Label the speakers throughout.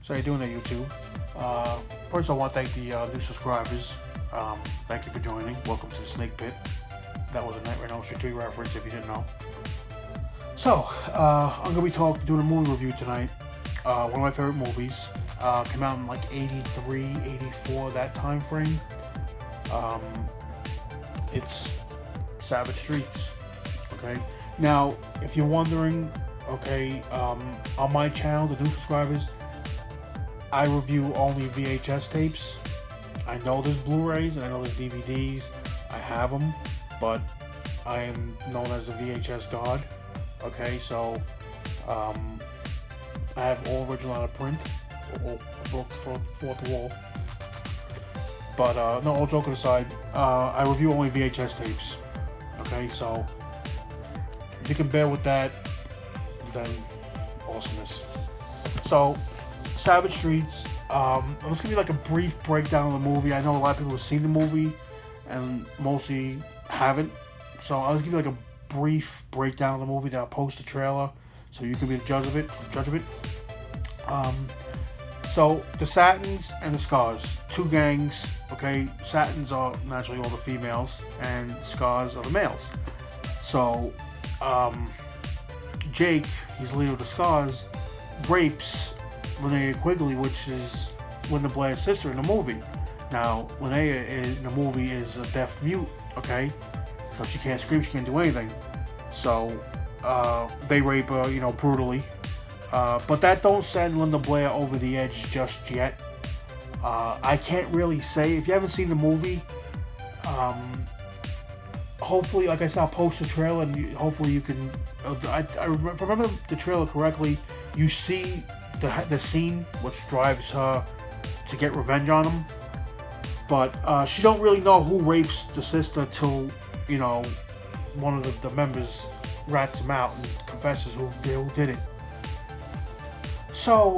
Speaker 1: So how you doing there, YouTube? First, I want to thank the new subscribers. Thank you for joining. Welcome to the Snake Pit. That was a Nightmare on Elm Street 3 reference, if you didn't know. So, I'm going to be doing a movie review tonight. One of my favorite movies. Came out in like 83, 84, that time frame. It's Savage Streets. Okay. Now, if you're wondering, okay, on my channel, the new subscribers, I review only VHS tapes. I know there's Blu-rays and I know there's DVDs. I have them, but I am known as the VHS god. Okay, so I have all original out of print. I broke the fourth wall. But no, all joking aside, I review only VHS tapes. Okay, so if you can bear with that, then awesomeness. So, Savage Streets. I'm just gonna be like a brief breakdown of the movie. I know a lot of people have seen the movie, and mostly haven't. So I'll just give you like a brief breakdown of the movie. Then I'll post the trailer, so you can be the judge of it. So the Satins and the Scars, two gangs. Okay, Satins are naturally all the females, and Scars are the males. So Jake, he's the leader of the Scars, rapes Linnea Quigley, which is Linda Blair's sister in the movie. Now, Linnea in the movie is a deaf mute, okay? So she can't scream, she can't do anything. So, they rape her, brutally. But that don't send Linda Blair over the edge just yet. I can't really say. If you haven't seen the movie, hopefully, like I said, I'll post the trailer, and hopefully you can... if I remember the trailer correctly, you see the scene which drives her to get revenge on him, but she don't really know who rapes the sister till one of the members rats him out and confesses who did it. So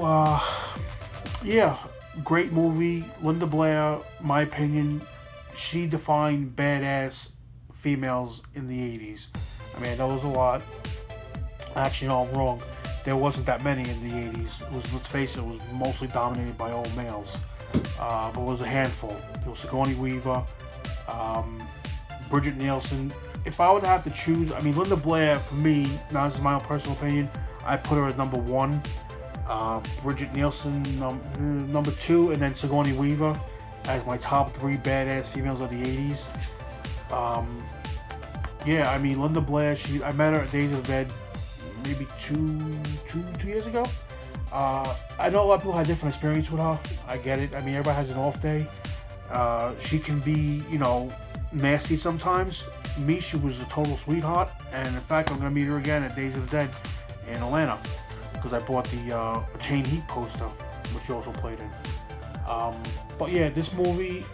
Speaker 1: yeah, great movie. Linda Blair, my opinion, she defined badass females in the 80s. I mean, I know there's a lot. Actually, no, I'm wrong. There wasn't that many in the 80s. Let's face it, it was mostly dominated by all males. But it was a handful. There was Sigourney Weaver, Bridget Nielsen. If I would have to choose, I mean, Linda Blair, for me, now this is my own personal opinion, I put her at number 1. Bridget Nielsen, number 2, and then Sigourney Weaver as my top 3 badass females of the 80s. Yeah, I mean, Linda Blair, I met her at Days of the Dead maybe two years ago. I know a lot of people had different experience with her. I get it. I mean, everybody has an off day. She can be, nasty sometimes. Me, she was a total sweetheart. And in fact, I'm going to meet her again at Days of the Dead in Atlanta, because I bought the Chain Heat poster, which she also played in. But yeah, this movie,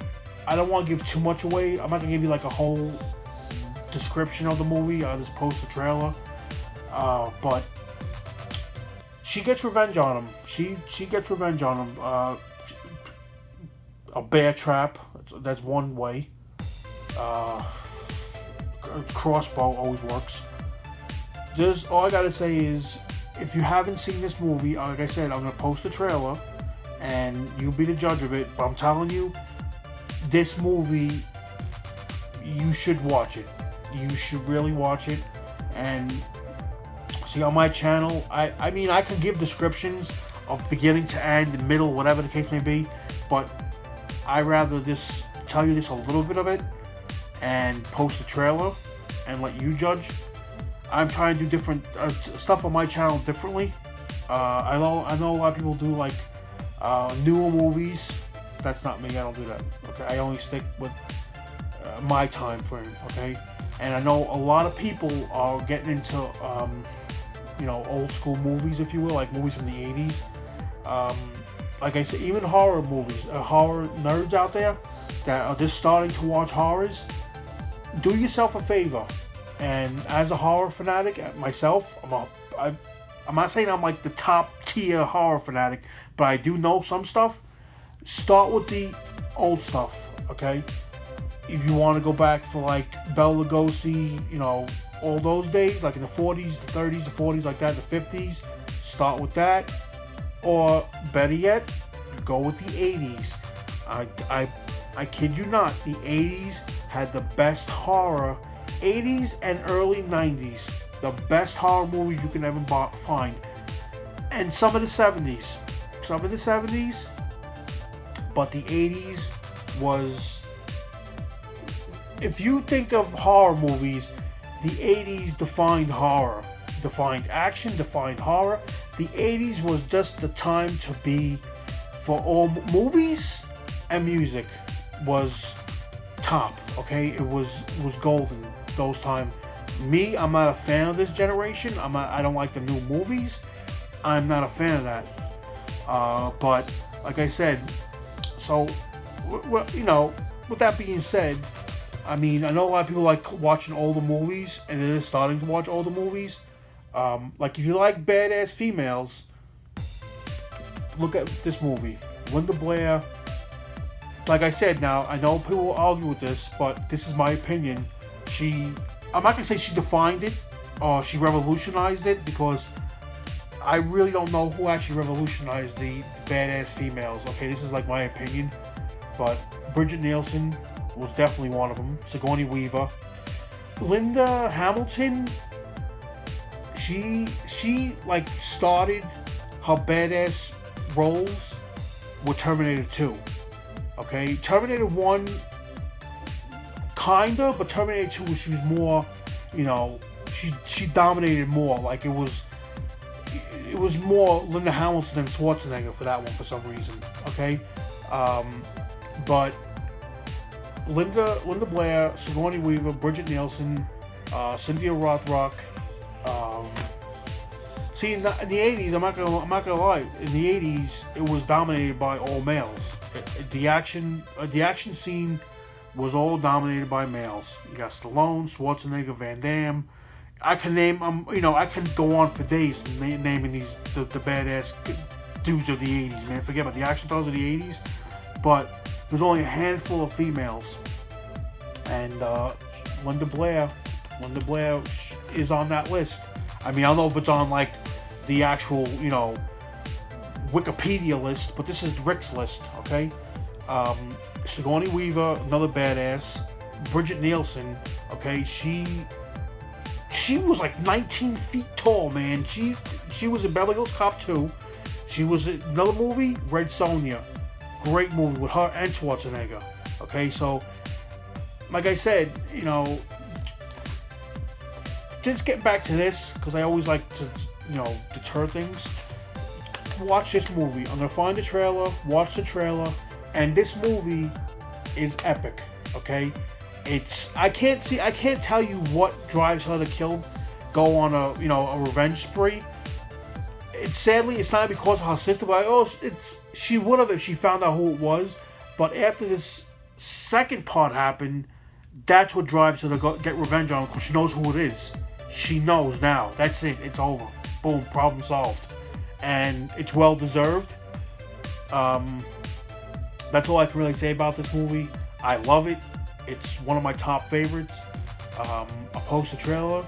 Speaker 1: I don't want to give too much away. I'm not going to give you like a whole description of the movie. I'll just post the trailer. But she gets revenge on him. She gets revenge on him. A bear trap. That's one way. Crossbow always works. All I gotta say is, if you haven't seen this movie, like I said, I'm gonna post the trailer, and you'll be the judge of it. But I'm telling you, this movie, you should watch it. You should really watch it. And see, on my channel, I mean, I can give descriptions of beginning to end, middle, whatever the case may be, but I rather just tell you this a little bit of it and post the trailer and let you judge. I'm trying to do different stuff on my channel differently. I know a lot of people do like newer movies. That's not me. I don't do that. Okay, I only stick with my time frame. Okay, and I know a lot of people are getting into old school movies, if you will, like movies from the 80s. Like I said, even horror movies, horror nerds out there that are just starting to watch horrors, do yourself a favor. And as a horror fanatic, myself, I'm not saying I'm like the top tier horror fanatic, but I do know some stuff. Start with the old stuff, okay? If you want to go back for like Bela Lugosi, all those days, like in the 40s, the 30s, the 40s, like that, the 50s, start with that. or better yet, go with the 80s. I kid you not, the 80s had the best horror. 80s and early 90s, the best horror movies you can ever find. And some of the 70s. But the 80s was... If you think of horror movies, the 80s defined horror. Defined action, defined horror. The 80s was just the time to be for all movies and music was top, okay? It was golden those time. Me, I'm not a fan of this generation. I don't like the new movies. I'm not a fan of that. But like I said, so with that being said, I mean, I know a lot of people like watching older movies, and they're just starting to watch older movies. Like if you like badass females, look at this movie, Linda Blair. Like I said, now I know people will argue with this, but this is my opinion. I'm not gonna say she defined it or she revolutionized it, because I really don't know who actually revolutionized the badass females. Okay, this is like my opinion, but Bridget Nielsen was definitely one of them. Sigourney Weaver, Linda Hamilton. She like started her badass roles with Terminator 2. Okay, Terminator 1 kinda, but Terminator 2 she was more, she dominated more. Like it was more Linda Hamilton than Schwarzenegger for that one for some reason. Okay, but Linda Blair, Sigourney Weaver, Bridget Nielsen, Cynthia Rothrock. See, in the 80s, I'm not gonna lie. In the 80s, it was dominated by all males. The action scene was all dominated by males. You got Stallone, Schwarzenegger, Van Damme. I can name I can go on for days naming the badass dudes of the 80s, man. Forget about the action stars of the 80s, but there's only a handful of females, and Linda Blair is on that list. I mean, I don't know if it's on like the actual Wikipedia list, but this is Rick's list, okay? Sigourney Weaver, another badass. Bridget Nielsen, okay? She was like 19 feet tall, man. She was in Beverly Hills Cop 2. She was in another movie, Red Sonja. Great movie with her and Schwarzenegger. Okay, so like I said, just getting back to this, because I always like to, deter things. Watch this movie. I'm gonna find the trailer, watch the trailer, and this movie is epic. Okay, I can't tell you what drives her to go on a revenge spree. Sadly, it's not because of her sister, but she would have if she found out who it was. But after this second part happened, that's what drives her to go get revenge on him, because she knows who it is. She knows now. That's it. It's over. Boom. Problem solved. And it's well deserved. That's all I can really say about this movie. I love it. It's one of my top favorites. I'll post a trailer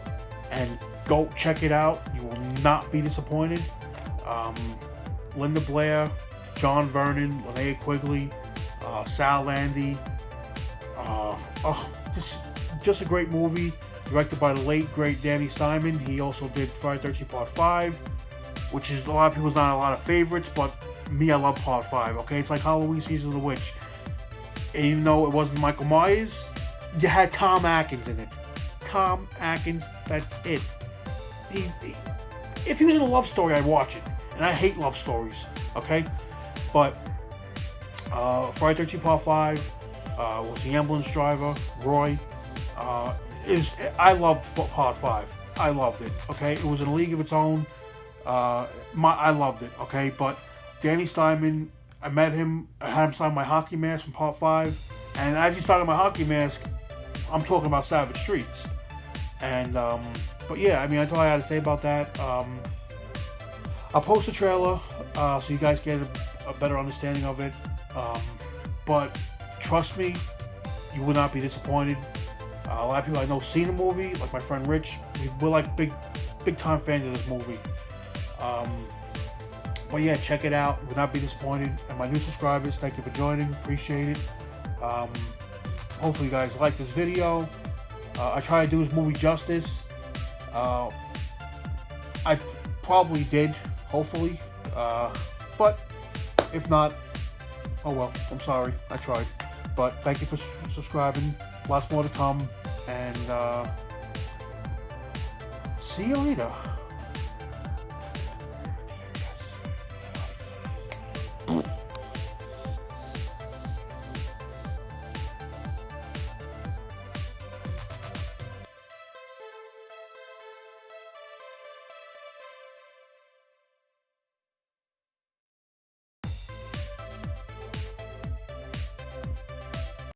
Speaker 1: and go check it out. You will not be disappointed. Linda Blair, John Vernon, Linnea Quigley, Sal Landy. Just a great movie. Directed by the late, great Danny Steinman. He also did Friday the 13th Part 5, which is a lot of people's not a lot of favorites, but me, I love Part 5, okay? It's like Halloween Season of the Witch. And even though it wasn't Michael Myers, you had Tom Atkins in it. Tom Atkins, that's it. If he was in a love story, I'd watch it. And I hate love stories, okay? But Friday the 13th Part 5 was the ambulance driver, Roy. I loved Part 5. I loved it, okay? It was in a league of its own. I loved it, okay? But Danny Steinman, I met him, I had him sign my hockey mask from Part 5. And as he started my hockey mask, I'm talking about Savage Streets. And, but yeah, I mean, that's all I had to say about that. I'll post a trailer so you guys get a better understanding of it. But trust me, you will not be disappointed. A lot of people I know seen the movie, like my friend Rich. We're like big time fans of this movie. But yeah, check it out. Would not be disappointed. And my new subscribers, thank you for joining. Appreciate it. Hopefully you guys like this video. I try to do this movie justice. I probably did, hopefully. But if not, oh well, I'm sorry. I tried. But thank you for subscribing. Lots more to come. And see you later.